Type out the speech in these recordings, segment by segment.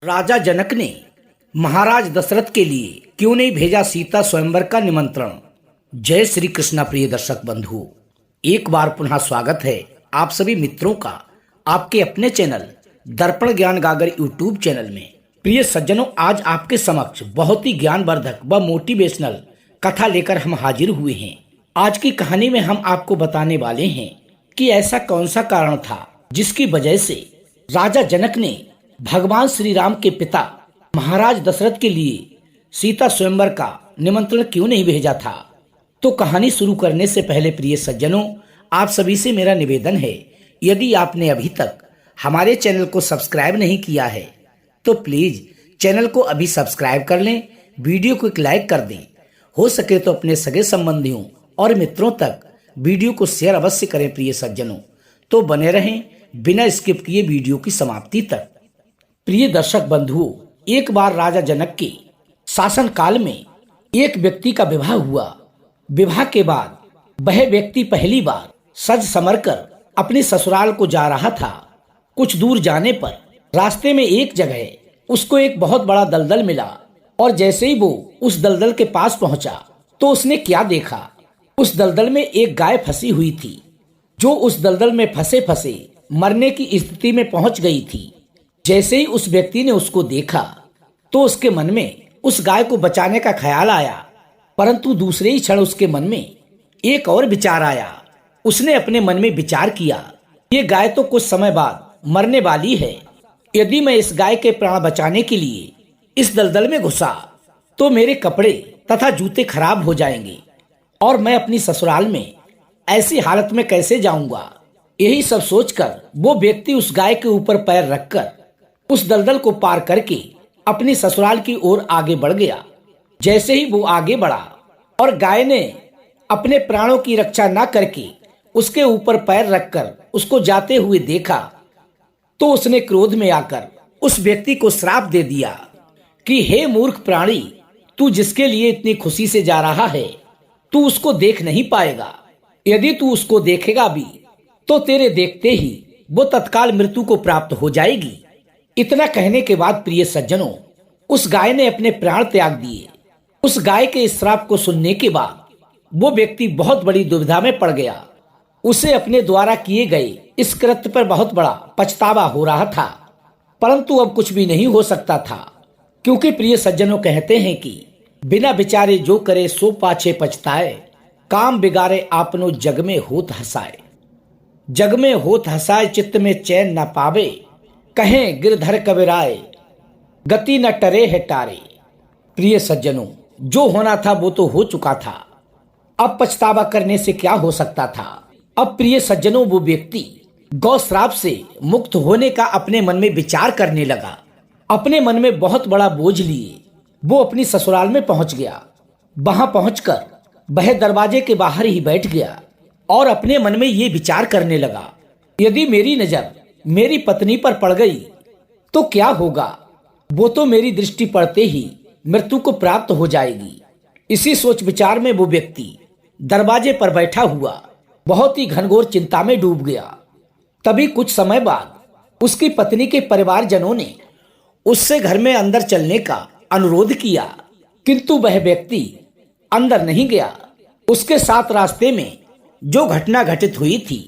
राजा जनक ने महाराज दशरथ के लिए क्यों नहीं भेजा सीता स्वयंवर का निमंत्रण। जय श्री कृष्णा। प्रिय दर्शक बंधु, एक बार पुनः स्वागत है आप सभी मित्रों का आपके अपने चैनल दर्पण ज्ञान गागर यूट्यूब चैनल में। प्रिय सज्जनों, आज आपके समक्ष बहुत ही ज्ञानवर्धक व मोटिवेशनल कथा लेकर हम हाजिर हुए हैं। आज की कहानी में हम आपको बताने वाले हैं कि ऐसा कौन सा कारण था जिसकी वजह से राजा जनक ने भगवान श्री राम के पिता महाराज दशरथ के लिए सीता स्वयंवर का निमंत्रण क्यों नहीं भेजा था। तो कहानी शुरू करने से पहले प्रिय सज्जनों, आप सभी से मेरा निवेदन है, यदि आपने अभी तक हमारे चैनल को सब्सक्राइब नहीं किया है तो प्लीज चैनल को अभी सब्सक्राइब कर लें, वीडियो को एक लाइक कर दें, हो सके तो अपने सगे संबंधियों और मित्रों तक वीडियो को शेयर अवश्य करें। प्रिय सज्जनों, तो बने रहें बिना स्किप किए वीडियो की समाप्ति तक। प्रिय दर्शक बंधुओं, एक बार राजा जनक के शासन काल में एक व्यक्ति का विवाह हुआ। विवाह के बाद वह व्यक्ति पहली बार सज संवर कर अपने ससुराल को जा रहा था। कुछ दूर जाने पर रास्ते में एक जगह उसको एक बहुत बड़ा दलदल मिला और जैसे ही वो उस दलदल के पास पहुंचा तो उसने क्या देखा, उस दलदल में एक गाय फंसी हुई थी जो उस दलदल में फंसे फंसे मरने की स्थिति में पहुंच गई थी। जैसे ही उस व्यक्ति ने उसको देखा तो उसके मन में उस गाय को बचाने का ख्याल आया, परंतु दूसरे ही क्षण उसके मन में एक और विचार आया। उसने अपने मन में विचार किया, ये गाय तो कुछ समय बाद मरने वाली है, यदि मैं इस गाय के प्राण बचाने के लिए इस दलदल में घुसा तो मेरे कपड़े तथा जूते खराब हो जाएंगे और मैं अपनी ससुराल में ऐसी हालत में कैसे जाऊंगा। यही सब सोचकर वो व्यक्ति उस गाय के ऊपर पैर रखकर उस दलदल को पार करके अपनी ससुराल की ओर आगे बढ़ गया। जैसे ही वो आगे बढ़ा और गाय ने अपने प्राणों की रक्षा न करके उसके ऊपर पैर रखकर उसको जाते हुए देखा तो उसने क्रोध में आकर उस व्यक्ति को श्राप दे दिया कि हे मूर्ख प्राणी, तू जिसके लिए इतनी खुशी से जा रहा है तू उसको देख नहीं पाएगा। यदि तू उसको देखेगा भी तो तेरे देखते ही वो तत्काल मृत्यु को प्राप्त हो जाएगी। इतना कहने के बाद प्रिय सज्जनों, उस गाय ने अपने प्राण त्याग दिए। उस गाय के इस श्राप को सुनने के बाद वो व्यक्ति बहुत बड़ी दुविधा में पड़ गया। उसे अपने द्वारा किए गए इस कृत्य पर बहुत बड़ा पछतावा हो रहा था, परंतु अब कुछ भी नहीं हो सकता था, क्योंकि प्रिय सज्जनों कहते हैं कि बिना विचारे जो करे सो पाछे पछताए, काम बिगाड़े आपनो जग में होत हंसाए। जग में होत हंसाए चित्त में चैन न पावे, कहें गिरधर कबीराए, गति न टरे है टारे। प्रिय सज्जनों, जो होना था वो तो हो चुका था, अब पछतावा करने से क्या हो सकता था। अब प्रिय सज्जनों, वो व्यक्ति गौ श्राप से मुक्त होने का अपने मन में विचार करने लगा। अपने मन में बहुत बड़ा बोझ लिए वो अपनी ससुराल में पहुंच गया। वहां पहुंचकर वह दरवाजे के बाहर ही बैठ गया और अपने मन में ये विचार करने लगा, यदि मेरी नजर मेरी पत्नी पर पड़ गई तो क्या होगा, वो तो मेरी दृष्टि पड़ते ही मृत्यु को प्राप्त हो जाएगी। इसी सोच विचार में वो व्यक्ति दरवाजे पर बैठा हुआ बहुत ही घनघोर चिंता में डूब गया। तभी कुछ समय बाद उसकी पत्नी के परिवारजनों ने उससे घर में अंदर चलने का अनुरोध किया, किंतु वह व्यक्ति अंदर नहीं गया। उसके साथ रास्ते में जो घटना घटित हुई थी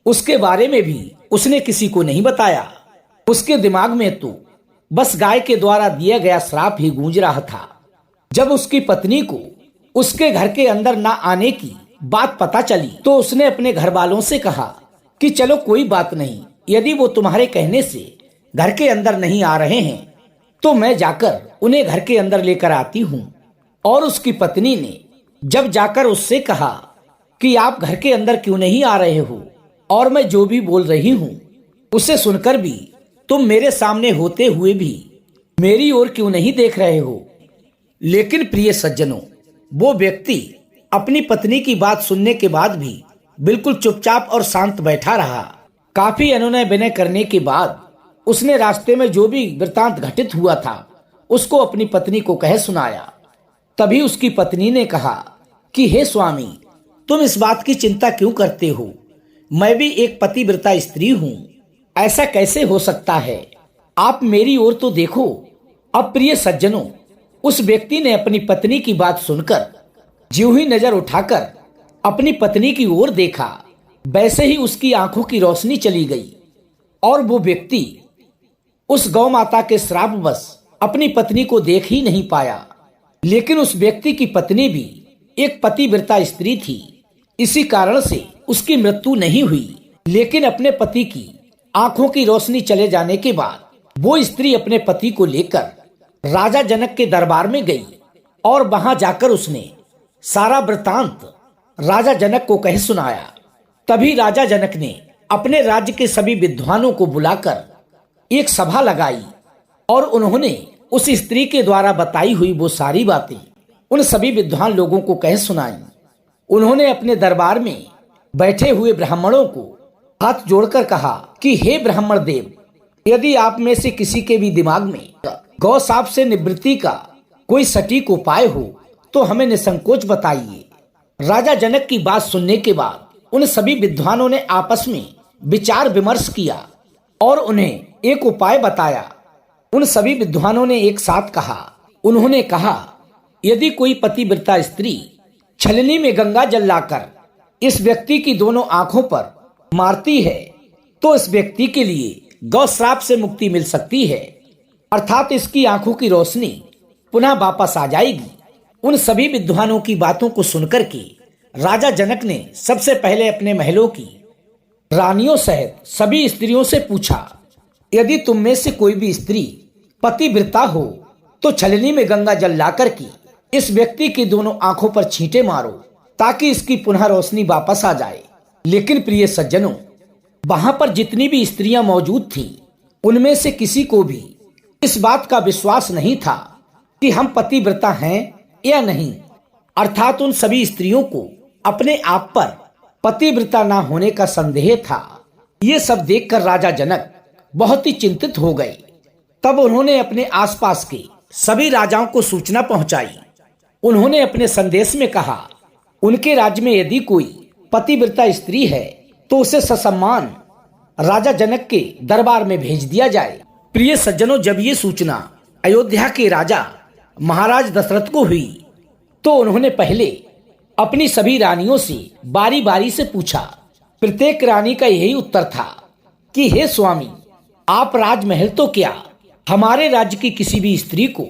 उसके बारे में भी उसने किसी को नहीं बताया। उसके दिमाग में तो बस गाय के द्वारा दिया गया श्राप ही गूंज रहा था। जब उसकी पत्नी को उसके घर के अंदर ना आने की बात पता चली तो उसने अपने घर वालों से कहा कि चलो कोई बात नहीं, यदि वो तुम्हारे कहने से घर के अंदर नहीं आ रहे हैं तो मैं जाकर उन्हें घर के अंदर लेकर आती हूँ। और उसकी पत्नी ने जब जाकर उससे कहा कि आप घर के अंदर क्यों नहीं आ रहे हो और मैं जो भी बोल रही हूँ उसे सुनकर भी तुम मेरे सामने होते हुए भी मेरी ओर क्यों नहीं देख रहे हो। लेकिन प्रिय सज्जनों, वो व्यक्ति अपनी पत्नी की बात सुनने के बाद भी बिल्कुल चुपचाप और शांत बैठा रहा। काफी अनुनय विनय करने के बाद उसने रास्ते में जो भी वृतांत घटित हुआ था उसको अपनी पत्नी को कह सुनाया। तभी उसकी पत्नी ने कहा कि हे स्वामी, तुम इस बात की चिंता क्यों करते हो, मैं भी एक पतिव्रता स्त्री हूँ, ऐसा कैसे हो सकता है। आप मेरी ओर तो देखो। अब प्रिय सज्जनों, उस व्यक्ति ने अपनी पत्नी की बात सुनकर ज्यों ही नजर उठाकर अपनी पत्नी की ओर देखा, वैसे ही उसकी आंखों की रोशनी चली गई और वो व्यक्ति उस गौ माता के श्रापवश अपनी पत्नी को देख ही नहीं पाया। लेकिन उस व्यक्ति की पत्नी भी एक पतिव्रता स्त्री थी, इसी कारण से उसकी मृत्यु नहीं हुई। लेकिन अपने पति की आंखों की रोशनी चले जाने के बाद वो स्त्री अपने पति को लेकर राजा जनक के दरबार में गई और वहां जाकर उसने सारा वृतांत राजा जनक को कह सुनाया। तभी राजा जनक ने अपने राज्य के सभी विद्वानों को बुलाकर एक सभा लगाई और उन्होंने उस स्त्री के द्वारा बताई हुई वो सारी बातें उन सभी विद्वान लोगों को कह सुनाई। उन्होंने अपने दरबार में बैठे हुए ब्राह्मणों को हाथ जोड़कर कहा कि हे ब्राह्मण देव, यदि आप में से किसी के भी दिमाग में गौ शाप से निवृत्ति का कोई सटीक उपाय हो तो हमें निसंकोच बताइए। राजा जनक की बात सुनने के बाद उन सभी विद्वानों ने आपस में विचार विमर्श किया और उन्हें एक उपाय बताया। उन सभी विद्वानों ने एक साथ कहा, उन्होंने कहा, यदि कोई पतिव्रता स्त्री छलनी में गंगा जल लाकर इस व्यक्ति की दोनों आंखों पर मारती है तो इस व्यक्ति के लिए गौ श्राप से मुक्ति मिल सकती है, अर्थात इसकी आंखों की रोशनी पुनः वापस आ जाएगी। उन सभी विद्वानों की बातों को सुनकर के राजा जनक ने सबसे पहले अपने महलों की रानियों सहित सभी स्त्रियों से पूछा, यदि तुम में से कोई भी स्त्री पतिव्रता हो तो छलनी में गंगा जल लाकर के इस व्यक्ति की दोनों आंखों पर छींटे मारो ताकि इसकी पुनः रोशनी वापस आ जाए। लेकिन प्रिय सज्जनों, वहां पर जितनी भी स्त्रियां मौजूद थीं, उनमें से किसी को भी इस बात का विश्वास नहीं था कि हम पतिव्रता हैं या नहीं। अर्थात उन सभी स्त्रियों को अपने आप पर पतिव्रता न होने का संदेह था। ये सब देखकर राजा जनक बहुत ही चिंतित हो गए। तब उन्होंने अपने आसपास के सभी राजाओं को सूचना पहुंचाई। उन्होंने अपने संदेश में कहा, उनके राज्य में यदि कोई पतिव्रता स्त्री है तो उसे ससम्मान राजा जनक के दरबार में भेज दिया जाए। प्रिय सज्जनों, जब ये सूचना अयोध्या के राजा महाराज दशरथ को हुई तो उन्होंने पहले अपनी सभी रानियों से बारी बारी से पूछा। प्रत्येक रानी का यही उत्तर था कि हे स्वामी, आप राजमहल तो क्या हमारे राज्य की किसी भी स्त्री को,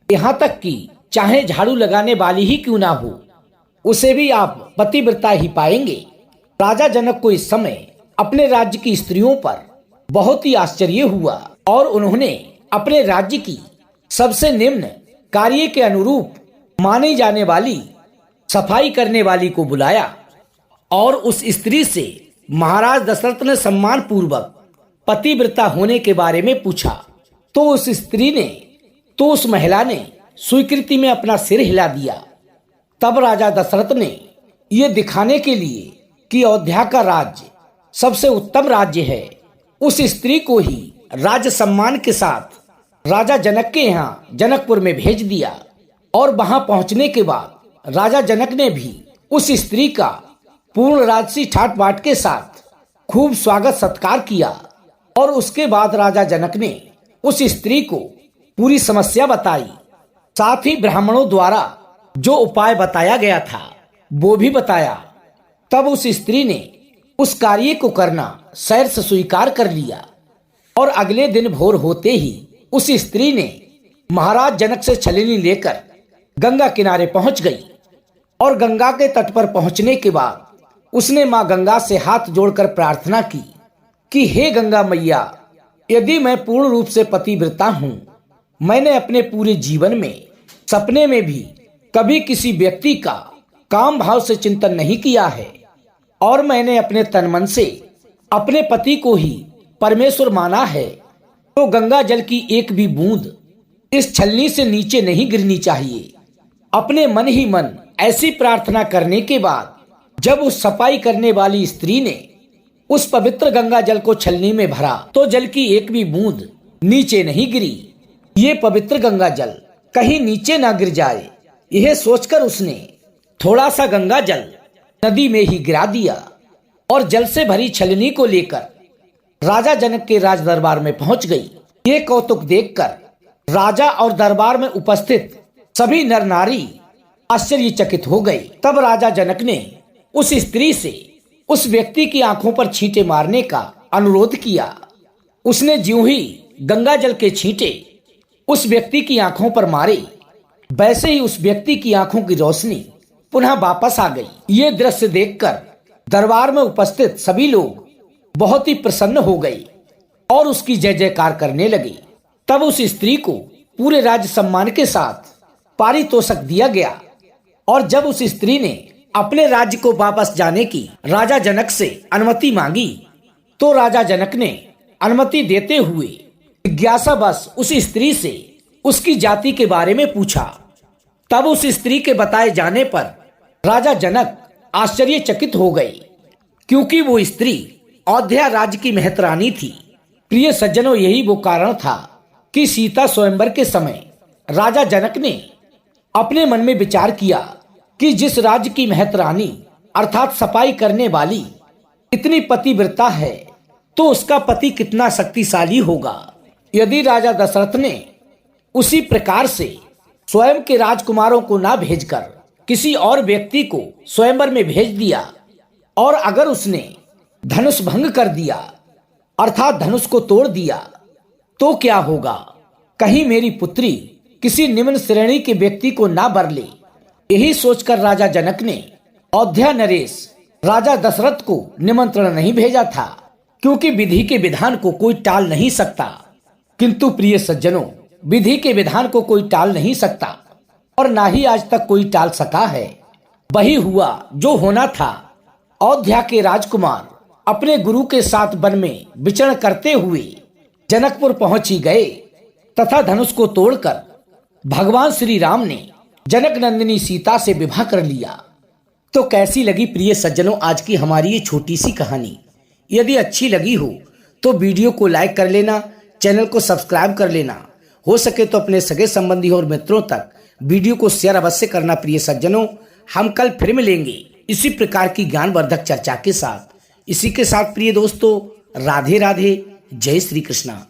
यहाँ तक कि चाहे झाड़ू लगाने वाली ही क्यों ना हो, उसे भी आप पतिव्रता ही पाएंगे। राजा जनक को इस समय अपने राज्य की स्त्रियों पर बहुत ही आश्चर्य हुआ और उन्होंने अपने राज्य की सबसे निम्न कार्य के अनुरूप मानी जाने वाली सफाई करने वाली को बुलाया और उस स्त्री से महाराज दशरथ ने सम्मान पूर्वक पतिव्रता होने के बारे में पूछा। तो उस महिला ने स्वीकृति में अपना सिर हिला दिया। तब राजा दशरथ ने ये दिखाने के लिए कि अयोध्या का राज्य सबसे उत्तम राज्य है, उस स्त्री को ही राज सम्मान के साथ राजा जनक के यहाँ जनकपुर में भेज दिया। और वहां पहुंचने के बाद राजा जनक ने भी उस स्त्री का पूर्ण राजसी ठाट बाट के साथ खूब स्वागत सत्कार किया। और उसके बाद राजा जनक ने उस स्त्री को पूरी समस्या बताई, साथ ही ब्राह्मणों द्वारा जो उपाय बताया गया था वो भी बताया। तब उस स्त्री ने उस कार्य को करना सैर से स्वीकार कर लिया और अगले दिन भोर होते ही उस स्त्री ने महाराज जनक से छलनी लेकर गंगा किनारे पहुंच गई। और गंगा के तट पर पहुंचने के बाद उसने मां गंगा से हाथ जोड़कर प्रार्थना की कि हे गंगा मैया, यदि मैं पूर्ण रूप से पतिव्रता हूँ, मैंने अपने पूरे जीवन में सपने में भी कभी किसी व्यक्ति का काम भाव से चिंतन नहीं किया है और मैंने अपने तन मन से अपने पति को ही परमेश्वर माना है, तो गंगा जल की एक भी बूंद इस छलनी से नीचे नहीं गिरनी चाहिए। अपने मन ही मन ऐसी प्रार्थना करने के बाद जब उस सफाई करने वाली स्त्री ने उस पवित्र गंगा जल को छलनी में भरा तो जल की एक भी बूंद नीचे नहीं गिरी। ये पवित्र गंगा जल कहीं नीचे ना गिर जाए, यह सोचकर उसने थोड़ा सा गंगा जल नदी में ही गिरा दिया और जल से भरी छलनी को लेकर राजा जनक के राज दरबार में पहुंच गई। ये कौतुक देखकर राजा और दरबार में उपस्थित सभी नर नारी आश्चर्यचकित हो गए। तब राजा जनक ने उस स्त्री से उस व्यक्ति की आंखों पर छींटे मारने का अनुरोध किया। उसने ज्यों ही गंगा जल के छींटे उस व्यक्ति की आंखों पर मारे, वैसे ही उस व्यक्ति की आंखों की रोशनी पुनः वापस आ गई। ये दृश्य देखकर दरबार में उपस्थित सभी लोग बहुत ही प्रसन्न हो गए और उसकी जय जयकार करने लगे। तब उस स्त्री को पूरे राज सम्मान के साथ पारितोषिक दिया गया और जब उस स्त्री ने अपने राज्य को वापस जाने की राजा जनक से अनुमति मांगी तो राजा जनक ने अनुमति देते हुए जिज्ञासावश उस स्त्री से उसकी जाति के बारे में पूछा। तब उस स्त्री के बताए जाने पर राजा जनक आश्चर्यचकित हो गए, क्योंकि वो स्त्री अयोध्या राज्य की महतरानी थी। प्रिय सज्जनों, यही वो कारण था कि सीता स्वयंवर के समय राजा जनक ने अपने मन में विचार किया कि जिस राज्य की महतरानी अर्थात सफाई करने वाली इतनी पतिव्रता है तो उसका पति कितना शक्तिशाली होगा। यदि राजा दशरथ ने उसी प्रकार से स्वयं के राजकुमारों को ना भेजकर किसी और व्यक्ति को स्वयंवर में भेज दिया और अगर उसने धनुष भंग कर दिया अर्थात धनुष को तोड़ दिया तो क्या होगा? कहीं मेरी पुत्री किसी निम्न श्रेणी के व्यक्ति को ना बर ले। यही सोचकर राजा जनक ने अयोध्या नरेश राजा दशरथ को निमंत्रण नहीं भेजा था, क्योंकि विधि के विधान को कोई टाल नहीं सकता। किंतु प्रिय सज्जनों, विधि के विधान को कोई टाल नहीं सकता और ना ही आज तक कोई टाल सका है। वही हुआ जो होना था। अयोध्या के राजकुमार अपने गुरु के साथ वन में विचरण करते हुए जनकपुर पहुंच ही गए तथा धनुष को तोड़कर भगवान श्री राम ने जनक नंदिनी सीता से विवाह कर लिया। तो कैसी लगी प्रिय सज्जनों आज की हमारी ये छोटी सी कहानी? यदि अच्छी लगी हो तो वीडियो को लाइक कर लेना, चैनल को सब्सक्राइब कर लेना, हो सके तो अपने सगे संबंधी और मित्रों तक वीडियो को शेयर अवश्य करना। प्रिय सज्जनों, हम कल फिर मिलेंगे इसी प्रकार की ज्ञानवर्धक चर्चा के साथ। इसी के साथ प्रिय दोस्तों, राधे राधे, जय श्री कृष्णा।